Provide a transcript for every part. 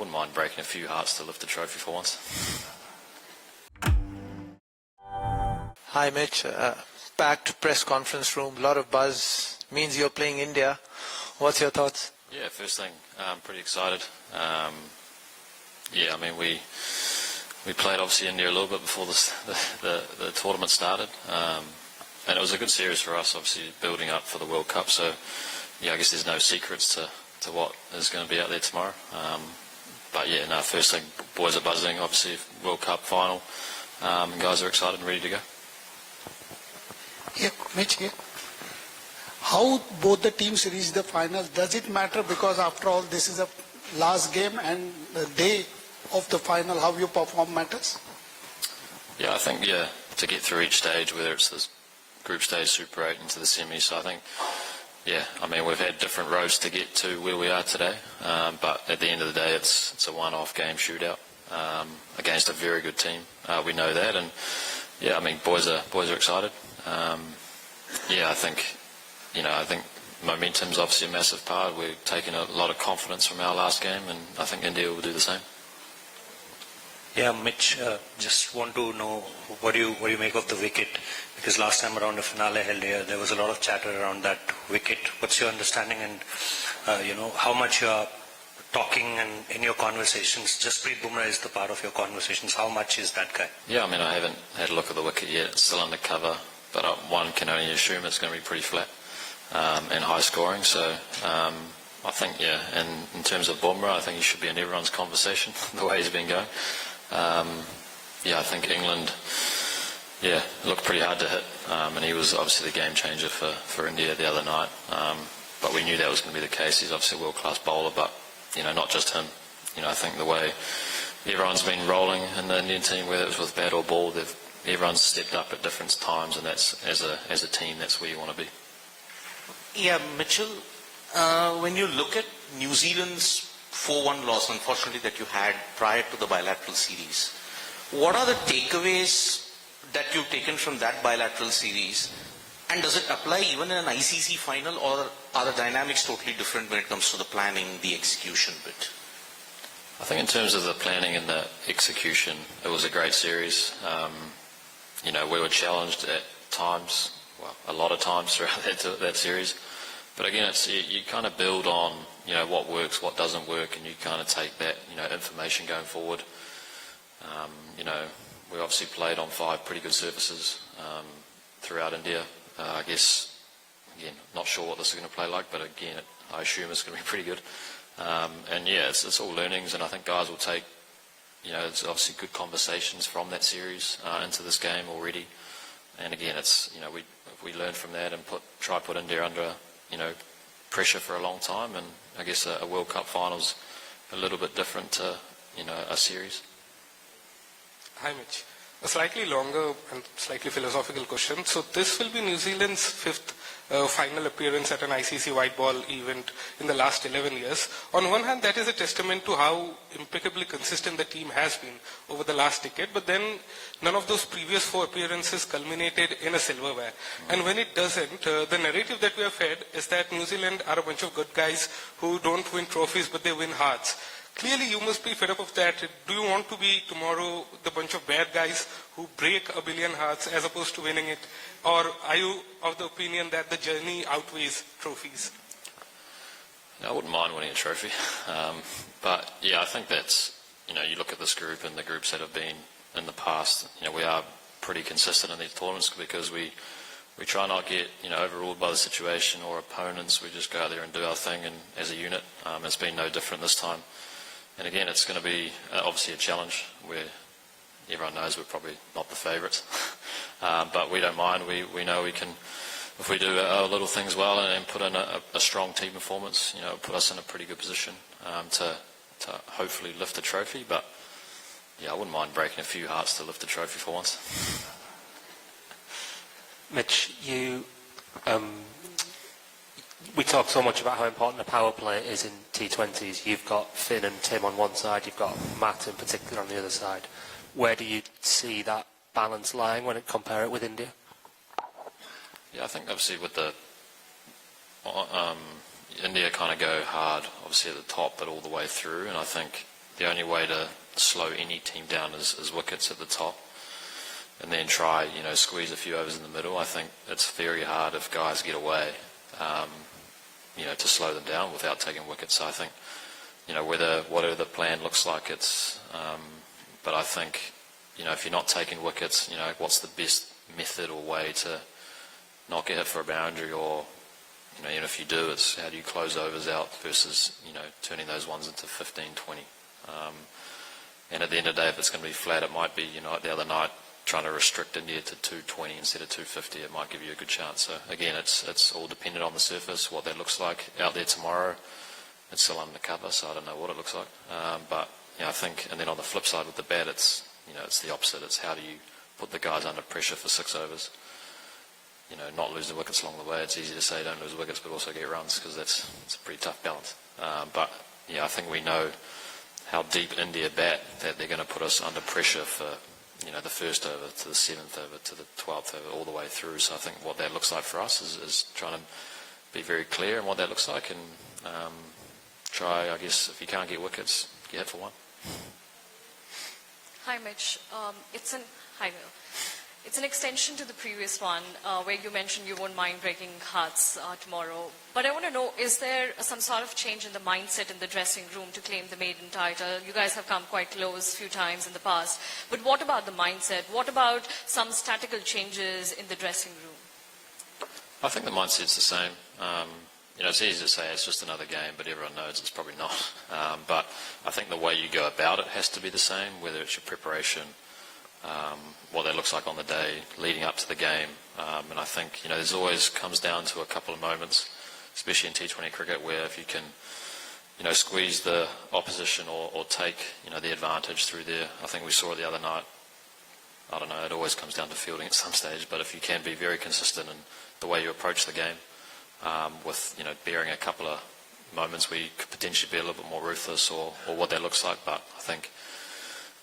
wouldn't mind breaking a few hearts to lift the trophy for once. Hi Mitch, packed press conference room, a lot of buzz, means you're playing India. What's your thoughts? Yeah, first thing, I'm pretty excited. Yeah, I mean we played obviously India a little bit before the tournament started, and it was a good series for us, obviously building up for the World Cup. So yeah, I guess there's no secrets to what is going to be out there tomorrow. But yeah, no, first thing, boys are buzzing, obviously World Cup final, and guys are excited and ready to go. Yeah, Mitch here. How both the teams reach the final, does it matter? Because after all, this is a last game and the day of the final, how you perform matters? Yeah, I think, yeah, to get through each stage, whether it's the group stage, Super 8 into the semis, so I think, yeah, I mean, we've had different roads to get to where we are today, but at the end of the day, it's a one-off game shootout against a very good team. We know that, and yeah, I mean, boys are excited. Yeah, I think momentum's obviously a massive part. We're taking a lot of confidence from our last game, and I think India will do the same. Yeah, Mitch, just want to know what do you make of the wicket? Because last time around the finale held here, there was a lot of chatter around that wicket. What's your understanding, and how much you're talking and in your conversations? Jasprit Bumrah is the part of your conversations. How much is that guy? Yeah, I mean, I haven't had a look at the wicket yet. It's still under cover, but one can only assume it's going to be pretty flat and high scoring. So I think, yeah, and in terms of Bumrah, I think he should be in everyone's conversation the way he's been going. Yeah, I think England, yeah, looked pretty hard to hit, and he was obviously the game changer for India the other night. But we knew that was going to be the case. He's obviously a world-class bowler, but not just him. I think the way everyone's been rolling in the Indian team, whether it was with bat or ball, everyone's stepped up at different times, and that's as a team, that's where you want to be. Yeah, Mitchell, when you look at New Zealand's 4-1 loss, unfortunately, that you had prior to the bilateral series, what are the takeaways that you've taken from that bilateral series? And does it apply even in an ICC final, or are the dynamics totally different when it comes to the planning, the execution bit? I think in terms of the planning and the execution, it was a great series. We were challenged at times, well, a lot of times throughout that series. But again, you kind of build on, what works, what doesn't work, and you kind of take that, information going forward. We obviously played on 5 pretty good surfaces throughout India. I guess, again, not sure what this is going to play like, but again, I assume it's going to be pretty good. And yeah, it's all learnings, and I think guys will take, it's obviously good conversations from that series into this game already. And again, it's, we learn from that and try to put India under, pressure for a long time. And I guess a World Cup final's a little bit different to, a series. Hi Mitch. A slightly longer and slightly philosophical question. So this will be New Zealand's 5th final appearance at an ICC white ball event in the last 11 years. On one hand, that is a testament to how impeccably consistent the team has been over the last decade, but then none of those previous 4 appearances culminated in a silverware. And when it doesn't, the narrative that we have fed is that New Zealand are a bunch of good guys who don't win trophies, but they win hearts. Clearly, you must be fed up of that. Do you want to be tomorrow the bunch of bad guys who break 1 billion hearts as opposed to winning it? Or are you of the opinion that the journey outweighs trophies? I wouldn't mind winning a trophy. But yeah, I think that's, you look at this group and the groups that have been in the past, we are pretty consistent in these tournaments because we try not get, overruled by the situation or opponents. We just go out there and do our thing, and as a unit, it's been no different this time. And again, it's going to be obviously a challenge where everyone knows we're probably not the favourites. But we don't mind. We know we can, if we do our little things well and put in a strong team performance, put us in a pretty good position to hopefully lift the trophy. But yeah, I wouldn't mind breaking a few hearts to lift the trophy for once. Mitch, we talk so much about how important the power play is in T20s. You've got Finn and Tim on one side, you've got Matt in particular on the other side. Where do you see that balance lying when you compare it with India? Yeah, I think obviously with the India kind of go hard, obviously at the top, but all the way through. And I think the only way to slow any team down is wickets at the top, and then try, squeeze a few overs in the middle. I think it's very hard if guys get away, to slow them down without taking wickets. So I think, whatever the plan looks like, but I think, if you're not taking wickets, what's the best method or way to not get hit for a boundary, or, even if you do, it's how do you close overs out versus, turning those ones into 15, 20. And at the end of the day, if it's going to be flat, it might be, like the other night, trying to restrict India to 220 instead of 250, it might give you a good chance. So again, it's all dependent on the surface, what that looks like out there tomorrow. It's still undercover, so I don't know what it looks like. But I think, and then on the flip side with the bat, it's the opposite. It's how do you put the guys under pressure for 6 overs. Not lose the wickets along the way. It's easy to say don't lose wickets, but also get runs, because it's a pretty tough balance. But I think we know how deep India bat, that they're going to put us under pressure for the first over to the 7th over to the 12th over, all the way through. So I think what that looks like for us is trying to be very clear in what that looks like, and try, I guess, if you can't get wickets, get hit for one. Hi, Mitch. Hi, Will. It's an extension to the previous one, where you mentioned you won't mind breaking hearts tomorrow. But I want to know, is there some sort of change in the mindset in the dressing room to claim the maiden title? You guys have come quite close a few times in the past. But what about the mindset? What about some statical changes in the dressing room? I think the mindset's the same. It's easy to say it's just another game, but everyone knows it's probably not. But I think the way you go about it has to be the same, whether it's your preparation, what that looks like on the day, leading up to the game. And I think, there's always comes down to a couple of moments, especially in T20 cricket, where if you can, squeeze the opposition or take, the advantage through there. I think we saw it the other night. I don't know, it always comes down to fielding at some stage, but if you can be very consistent in the way you approach the game, with, bearing a couple of moments where you could potentially be a little bit more ruthless, or what that looks like. But I think,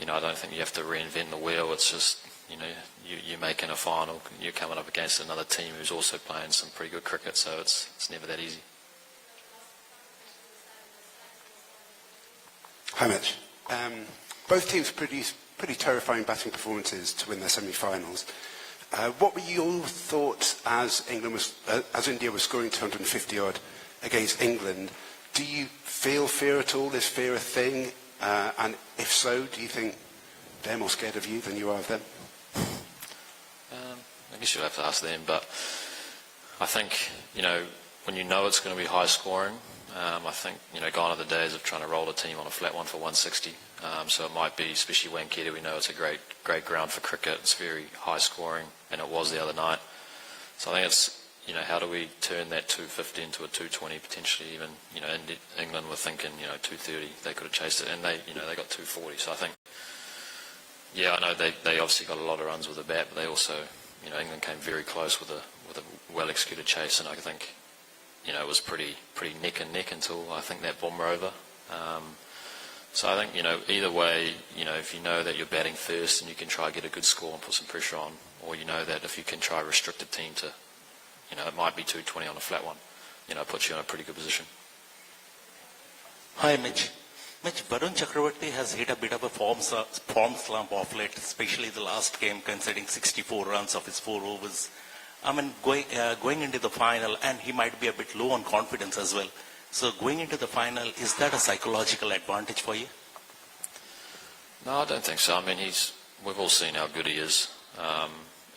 I don't think you have to reinvent the wheel. It's just, you're making a final, you're coming up against another team who's also playing some pretty good cricket, so it's never that easy. Hi, Mitch. Both teams produced pretty terrifying batting performances to win their semi-finals. What were your thoughts as India was scoring 250 odd against England? Do you feel fear at all? Is fear a thing? And if so, do you think they're more scared of you than you are of them? I guess you'll have to ask them, but I think, when it's going to be high scoring, I think, gone are the days of trying to roll a team on a flat one for 160. So it might be, especially Wankhede, we know it's a great ground for cricket. It's very high scoring, and it was the other night. So I think it's, how do we turn that 250 into a 220 potentially even? England were thinking, 230, they could have chased it, and they got 240. So I think, I know they obviously got a lot of runs with the bat, but they also, England came very close with a well-executed chase, and I think, it was pretty neck and neck until I think that bomber over. So I think, either way, if you know that you're batting first and you can try to get a good score and put some pressure on, or that if you can try to restrict a team to, it might be 220 on a flat one, it puts you in a pretty good position. Hi, Mitch. Mitch, Varun Chakravarti has hit a bit of a form slump off late, especially the last game, conceding 64 runs of his 4 overs. I mean, going into the final, and he might be a bit low on confidence as well. So going into the final, is that a psychological advantage for you? No, I don't think so. I mean, we've all seen how good he is.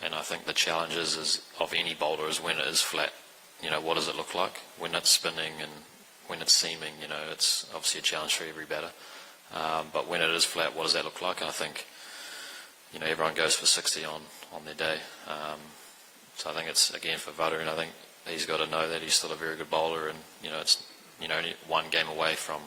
And I think the challenge is of any bowler is when it is flat. What does it look like? When it's spinning and when it's seaming, it's obviously a challenge for every batter. But when it is flat, what does that look like? And I think, everyone goes for 60 on their day. So I think it's, again, for Varun, I think he's got to know that he's still a very good bowler, and, it's, only one game away from,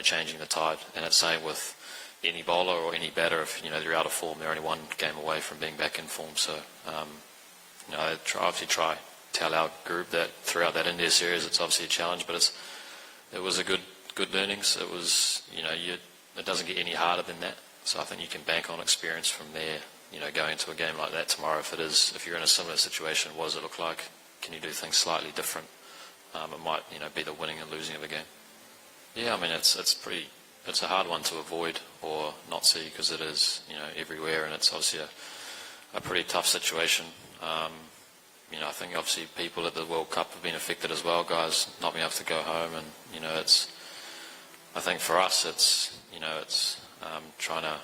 changing the tide. And it's same with any bowler or any batter. If, they're out of form, they're only one game away from being back in form. So, I obviously try to tell our group that throughout that India series, it's obviously a challenge, but it was a good learnings. It was, it doesn't get any harder than that. So I think you can bank on experience from there, going into a game like that tomorrow. If you're in a similar situation, what does it look like? Can you do things slightly different? It might, be the winning and losing of a game. Yeah, I mean, it's pretty it's a hard one to avoid or not see because it is, everywhere, and it's obviously a pretty tough situation. I think obviously people at the World Cup have been affected as well, guys not being able to go home, and I think for us it's trying to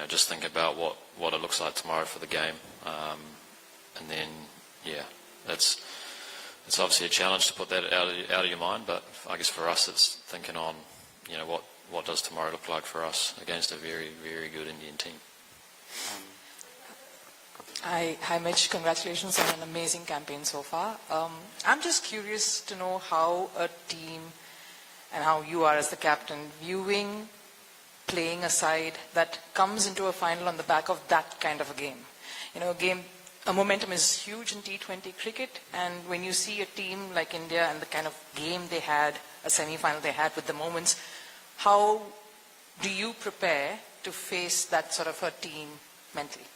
just think about what it looks like tomorrow for the game, and then it's obviously a challenge to put that out of your mind, but I guess for us it's thinking on what does tomorrow look like for us against a very, very good Indian team. Hi, Mitch. Congratulations on an amazing campaign so far. I'm just curious to know how a team and how you are as the captain viewing playing a side that comes into a final on the back of that kind of a game. A momentum is huge in T20 cricket, and when you see a team like India and the kind of game they had, a semi-final they had with the moments, how do you prepare to face that sort of a team mentally?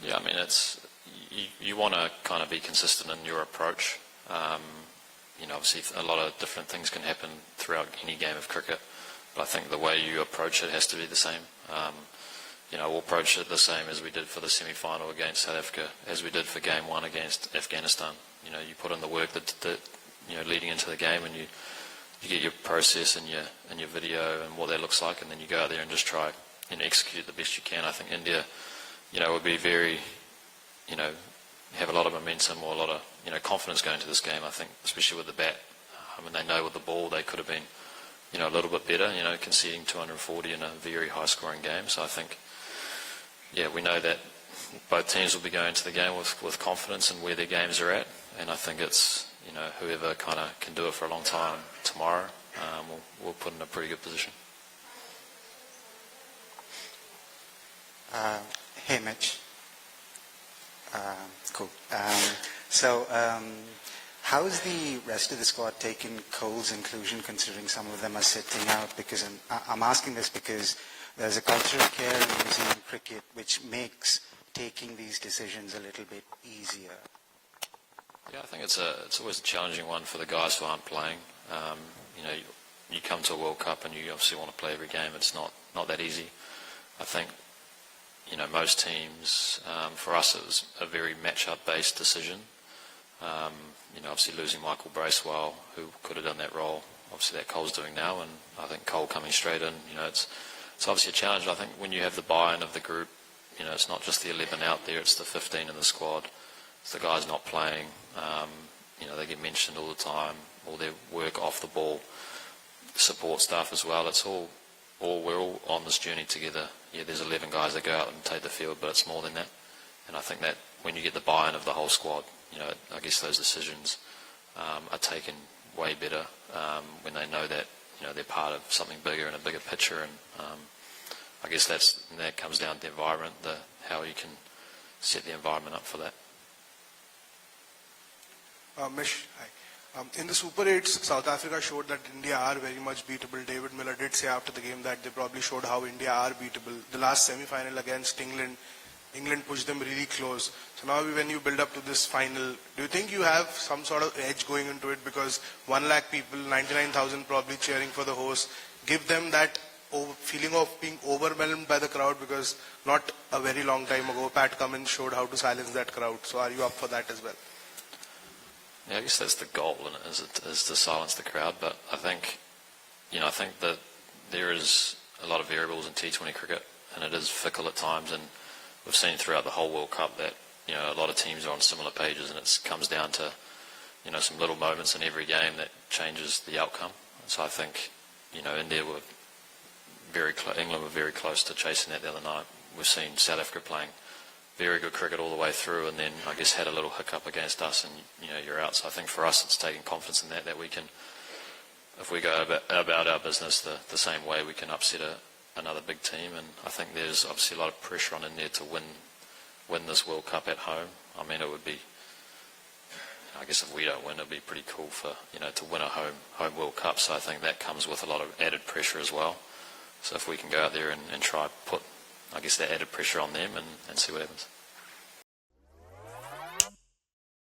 Yeah, I mean, you want to kind of be consistent in your approach. Obviously a lot of different things can happen throughout any game of cricket, but I think the way you approach it has to be the same. We'll approach it the same as we did for the semi-final against South Africa, as we did for game 1 against Afghanistan. You put in the work that leading into the game, and you get your process and your video and what that looks like, and then you go out there and just try and execute the best you can. I think India would be very, have a lot of momentum or a lot of, confidence going into this game, I think, especially with the bat. They know with the ball they could have been, a little bit better, conceding 240 in a very high-scoring game. So I think, we know that both teams will be going into the game with confidence in where their games are at, and I think it's, whoever kind of can do it for a long time tomorrow, we'll put in a pretty good position. Hey, Mitch. Cool. How's the rest of the squad taken Cole's inclusion, considering some of them are sitting out? Because I'm asking this because there's a cultural care in New Zealand cricket which makes taking these decisions a little bit easier. Yeah, I think it's always a challenging one for the guys who aren't playing. You come to a World Cup and you obviously want to play every game. It's not that easy. I think most teams, for us it was a very match-up based decision. Obviously losing Michael Bracewell, who could have done that role, obviously that Cole's doing now, and I think Cole coming straight in, it's obviously a challenge. I think when you have the buy-in of the group, it's not just the 11 out there, it's the 15 in the squad. It's the guys not playing, they get mentioned all the time, all their work off the ball, support staff as well. It's all we're all on this journey together. Yeah, there's 11 guys that go out and take the field, but it's more than that. And I think that when you get the buy-in of the whole squad, I guess those decisions are taken way better when they know that they're part of something bigger and a bigger picture. And I guess that comes down to the environment, how you can set the environment up for that. Mish, hi. In the Super 8s, South Africa showed that India are very much beatable. David Miller did say after the game that they probably showed how India are beatable. The last semi-final against England pushed them really close. So now when you build up to this final, do you think you have some sort of edge going into it? Because 1 lakh people, 99,000 probably cheering for the host, give them that feeling of being overwhelmed by the crowd, because not a very long time ago, Pat Cummins showed how to silence that crowd. So are you up for that as well? Yeah, I guess that's the goal, is to silence the crowd. But I think that there is a lot of variables in T20 cricket, and it is fickle at times. And we've seen throughout the whole World Cup that a lot of teams are on similar pages, and it comes down to some little moments in every game that changes the outcome. So I think England were very close to chasing that the other night. We've seen South Africa playing very good cricket all the way through, and then I guess had a little hiccup against us, and you're out. So I think for us it's taking confidence in that we can, if we go about our business the same way, we can upset another big team. And I think there's obviously a lot of pressure on India to win this World Cup at home. I mean, it would be, I guess if we don't win, it'd be pretty cool for to win a home World Cup. So I think that comes with a lot of added pressure as well. So if we can go out there and try put, I guess, that added pressure on them and see what happens.